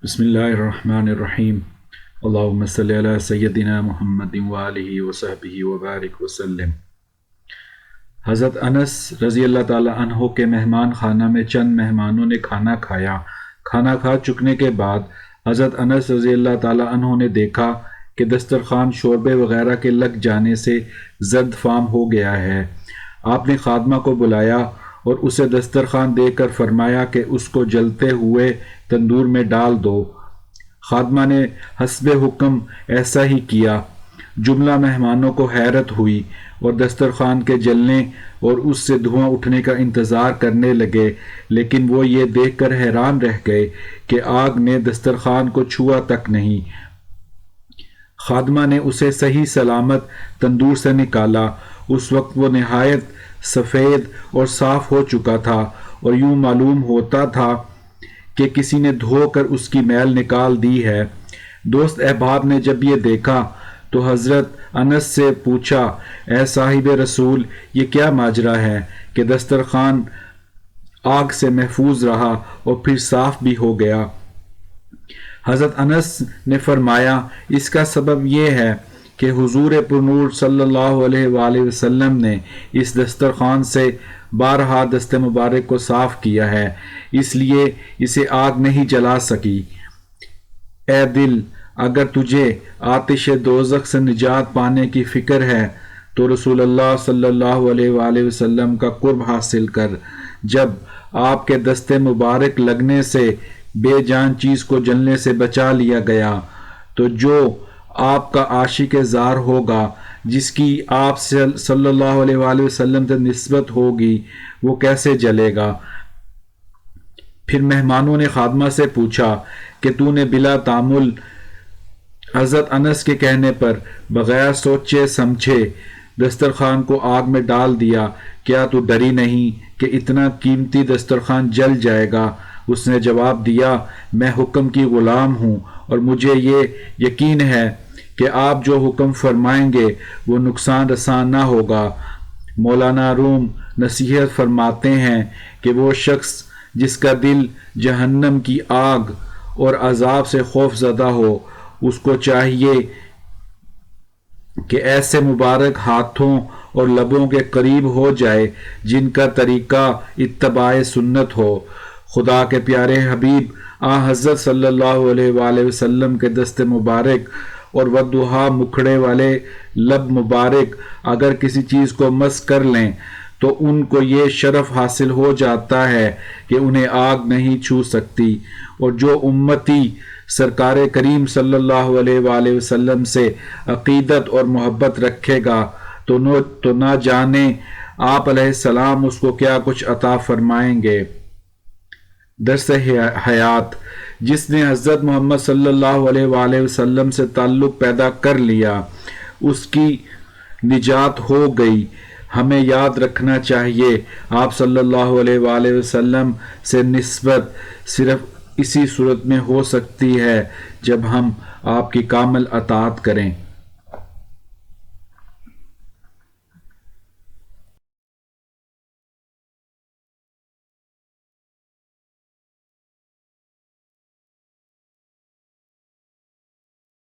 بسم اللہ الرحمن الرحیم۔ اللہم صلی علی سیدنا محمد وآلہ وصحبہ وبارک وسلم۔ حضرت انس رضی اللہ تعالی عنہ کے مہمان خانہ میں چند مہمانوں نے کھانا کھایا۔ کھانا کھا چکنے کے بعد حضرت انس رضی اللہ تعالی عنہ نے دیکھا کہ دسترخوان شوربے وغیرہ کے لگ جانے سے زرد فام ہو گیا ہے۔ آپ نے خادمہ کو بلایا اور اسے دسترخوان دے کر فرمایا کہ اس کو جلتے ہوئے تندور میں ڈال دو۔ خادمہ نے حسب حکم ایسا ہی کیا۔ جملہ مہمانوں کو حیرت ہوئی اور دسترخوان کے جلنے اور اس سے دھواں اٹھنے کا انتظار کرنے لگے، لیکن وہ یہ دیکھ کر حیران رہ گئے کہ آگ نے دسترخوان کو چھوا تک نہیں۔ خادمہ نے اسے صحیح سلامت تندور سے نکالا۔ اس وقت وہ نہایت سفید اور صاف ہو چکا تھا اور یوں معلوم ہوتا تھا کہ کسی نے دھو کر اس کی میل نکال دی ہے۔ دوست احباب نے جب یہ دیکھا تو حضرت انس سے پوچھا، اے صاحب رسول، یہ کیا ماجرا ہے کہ دسترخوان آگ سے محفوظ رہا اور پھر صاف بھی ہو گیا؟ حضرت انس نے فرمایا، اس کا سبب یہ ہے کہ حضور پرنور صلی اللہ علیہ وآلہ وسلم نے اس دسترخوان سے بارہا دست مبارک کو صاف کیا ہے، اس لیے اسے آگ نہیں جلا سکی۔ اے دل، اگر تجھے آتش دوزخ سے نجات پانے کی فکر ہے تو رسول اللہ صلی اللہ علیہ وآلہ وسلم کا قرب حاصل کر۔ جب آپ کے دست مبارک لگنے سے بے جان چیز کو جلنے سے بچا لیا گیا تو جو آپ کا عاشق زار ہوگا، جس کی آپ صلی اللہ علیہ وآلہ وسلم سے نسبت ہوگی، وہ کیسے جلے گا؟ پھر مہمانوں نے خادمہ سے پوچھا کہ تو نے بلا تعمل حضرت انس کے کہنے پر بغیر سوچے سمجھے دسترخوان کو آگ میں ڈال دیا، کیا تو ڈری نہیں کہ اتنا قیمتی دسترخوان جل جائے گا؟ اس نے جواب دیا، میں حکم کی غلام ہوں اور مجھے یہ یقین ہے کہ آپ جو حکم فرمائیں گے وہ نقصان رساں نہ ہوگا۔ مولانا روم نصیحت فرماتے ہیں کہ وہ شخص جس کا دل جہنم کی آگ اور عذاب سے خوف زدہ ہو، اس کو چاہیے کہ ایسے مبارک ہاتھوں اور لبوں کے قریب ہو جائے جن کا طریقہ اتباع سنت ہو۔ خدا کے پیارے حبیب حضرت صلی اللہ علیہ وآلہ وسلم کے دست مبارک اور ودھا مکھڑے والے لب مبارک اگر کسی چیز کو مس کر لیں تو ان کو یہ شرف حاصل ہو جاتا ہے کہ انہیں آگ نہیں چھو سکتی، اور جو امتی سرکار کریم صلی اللہ علیہ وآلہ وسلم سے عقیدت اور محبت رکھے گا تو نہ جانے آپ علیہ السلام اس کو کیا کچھ عطا فرمائیں گے۔ درس حیات، جس نے حضرت محمد صلی اللہ علیہ وآلہ وسلم سے تعلق پیدا کر لیا، اس کی نجات ہو گئی۔ ہمیں یاد رکھنا چاہیے آپ صلی اللہ علیہ وآلہ وسلم سے نسبت صرف اسی صورت میں ہو سکتی ہے جب ہم آپ کی کامل اطاعت کریں۔